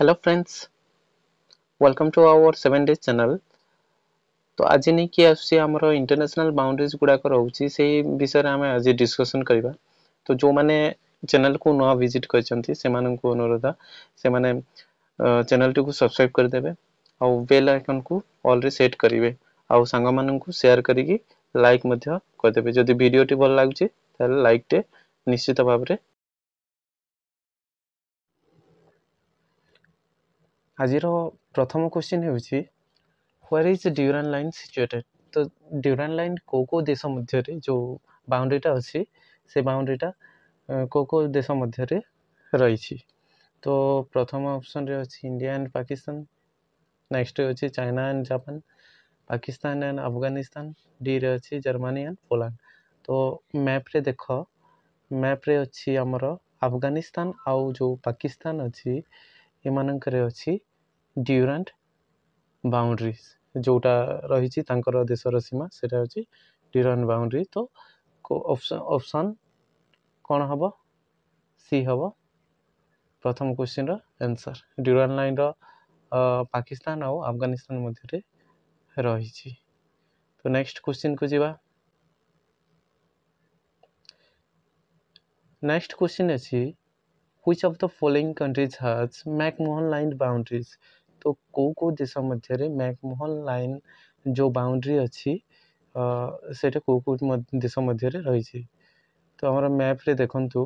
Hello friends, welcome to our 7 days channel. तो आज नहीं कि आसी हमरो इंटरनेशनल बाउंड्रीज गुडा को रहउची से विषय रे हम आज डिस्कशन करबा। तो जो माने चैनल को नवा विजिट करचंती से मानन को अनुरोध से माने चैनल को सब्सक्राइब कर देबे और बेल आइकन को ऑल रे सेट करिवे और संग मानन को शेयर करिकि लाइक मध्य कर देबे। जदि वीडियो टी भल लागुची ताले लाइक टे निश्चित भाव रे। आजिरो प्रथम question हेउची Where is the Durand line situated? तो ड्यूरान लाइन को देश मध्य रे जो बाउंड्रीटा अछि से बाउंड्रीटा को देश मध्य रे रही छी। तो प्रथम ऑप्शन रे अछि इंडिया एंड पाकिस्तान, नेक्स्ट रे अछि China and Japan, Pakistan and Afghanistan, D रे अछि जर्मनी एंड पोलैंड। तो मैप रे देखो, मैप रे अछि हमर अफगानिस्तान आउ जो पाकिस्तान अछि एमानक रे अछि ड्यूरांट बाउंड्रीज जोटा रही तांकर देशर सीमा सेटा होची ड्यूरांट बाउंड्री। तो ऑप्शन कौन हम सी हम प्रथम क्वेश्चन रो आंसर ड्यूरांट लाइन रो पाकिस्तान और अफगानिस्तान मध्य रे रही। तो नेक्स्ट क्वेश्चन को जीवा। नेक्स्ट क्वेश्चन अछि which of the following countries has McMahon line boundaries. तो को देश मध्य रे मैकमोहन लाइन जो बाउंड्री अच्छी सेटा को देश मध्य रे रही। तो हमर मैप रे देखंतु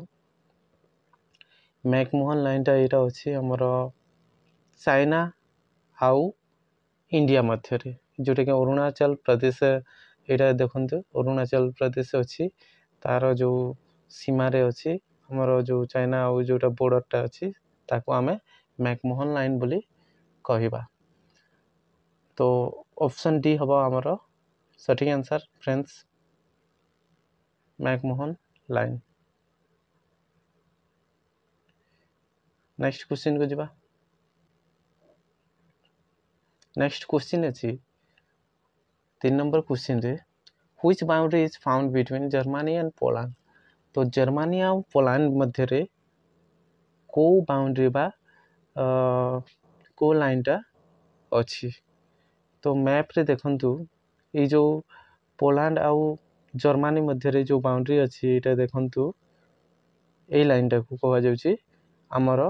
मैकमोहन लाइन टा एटा अछि हमर चाइना आउ इंडिया मध्य रे जोटा कि अरुणाचल प्रदेश एटा देखंतु अरुणाचल प्रदेश अछि तार जो सीमा रे अछि हमर जो चाइना आउ जोटा बॉर्डर टा अछि ताको हमें मैकमोहन लाइन बोली कहिबा। तो ऑप्शन डी हबा हमर सटीक answer friends McMahon line. Next question को जीवा। नेक्स्ट क्वेश्चन अछि 3 नंबर क्वेश्चन रे which boundary is found between Germany and Poland. तो जर्मनी और पोलैंड मध्य रे को बाउंड्री बा को लाइन टा अछि। तो मैप रे देखंतु ए जो पोलैंड आउ जर्मनी मध्य रे जो बाउंड्री अछि एटा देखंतु ए लाइन टा को कहवा जाउची हमर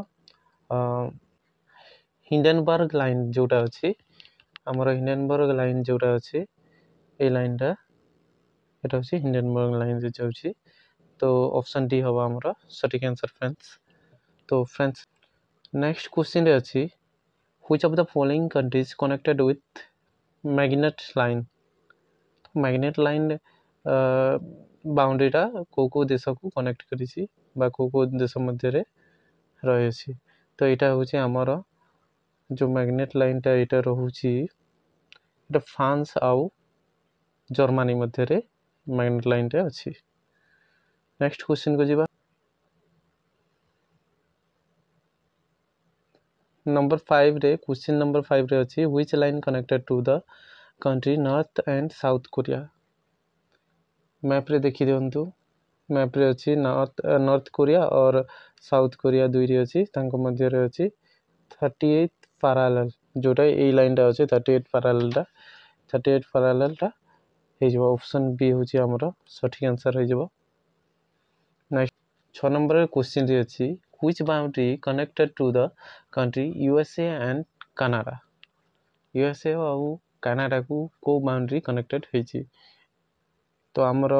हिंडनबर्ग लाइन जोटा अछि हमर हिंडनबर्ग लाइन जोटा अछि ए लाइन टा एटा अछि हिंडनबर्ग लाइन जे जाउची। तो ऑप्शन डी हवा हमर सटीक आंसर फ्रेंड्स। तो फ्रेंड्स नेक्स्ट क्वेश्चन रे अछि which of the following countries connected with magnet line. Magnet line boundary टा को देश को कनेक्ट करिछि बा को देश मध्य रे रही अछि। तो एटा होछि हमर जो मैग्नेट लाइन टा एटा रहउछि एटा फ्रांस आउ जर्मनी मध्य रे मैग्नेट लाइन टा अछि। नेक्स्ट क्वेश्चन को जीवा। नंबर 5 रे क्वेश्चन नंबर 5 रे अछि which line connected to the country North and South Korea. Map रे देखि दियंतु मैप रे अछि नॉर्थ कोरिया और साउथ कोरिया दुई रे अछि तांको मध्य रे अछि 38 पैरेलल जोटा ए लाइन टा अछि 38 पैरेलल टा हे जो ऑप्शन बी होछि हमर सटीक आंसर हे जो। नेक्स्ट 6 नंबर क्वेश्चन रे अछि which boundary connected to the country USA and Canada. USA और कनाडा को बाउंड्री कनेक्टेड हेछि। तो हमर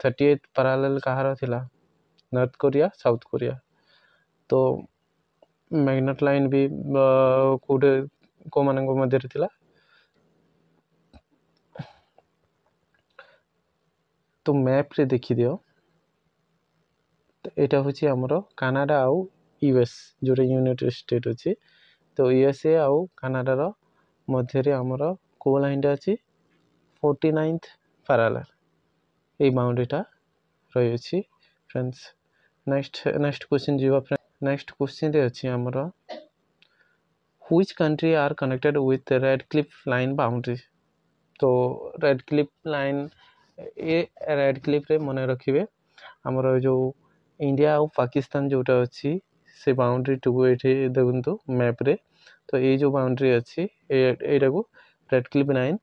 38 पैरेलल कहार थिला नॉर्थ कोरिया साउथ कोरिया। तो मैग्नेट लाइन भी कोडे को मानक मध्य रे थिला। तो मैप रे देखि दियो एटा होछि हमर कनाडा आउ यूएस जोटा यूनाइटेड स्टेट अछि। तो यूएसए आउ कनाडा रो मध्य रे हमर को लाइन टा अछि 49th पैरेलल ए बाउंड्री टा रही अछि फ्रेंड्स। नेक्स्ट क्वेश्चन जीवा फ्रेंड्स। नेक्स्ट क्वेश्चन रे अछि हमर which country are connected with Radcliffe line boundary. तो रेड क्लिफ लाइन ए रेड क्लिफ रे मने रखिबे हमर जो इंडिया और पाकिस्तान जोटा अछि से बाउंड्रीଟିକୁ ଏଠି ଦେଖନ୍ତୁ ମ୍ୟାପ୍ରେ। ତ ଏଇ ଯେଉଁ ବାଉଣ୍ଡ୍ରି ଅଛି ଏଇଟାକୁ ରେଡ୍ କ୍ଲିଫ୍ ଲାଇନ୍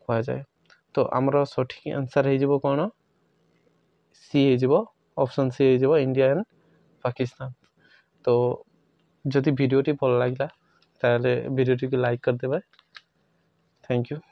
କୁହାଯାଏ। ତ ଆମର ସଠିକ୍ ଆନ୍ସର୍ ହେଇଯିବ କ'ଣ? ସି ହେଇଯିବ, ଅପସନ୍ ସି ହେଇଯିବ, ଇଣ୍ଡିଆ ଆଣ୍ଡ ପାକିସ୍ତାନ। ତ ଯଦି ଭିଡ଼ିଓଟି ଭଲ ଲାଗିଲା ତାହେଲେ ଭିଡ଼ିଓଟିକୁ ଲାଇକ୍ କରିଦେବେ। Thank you.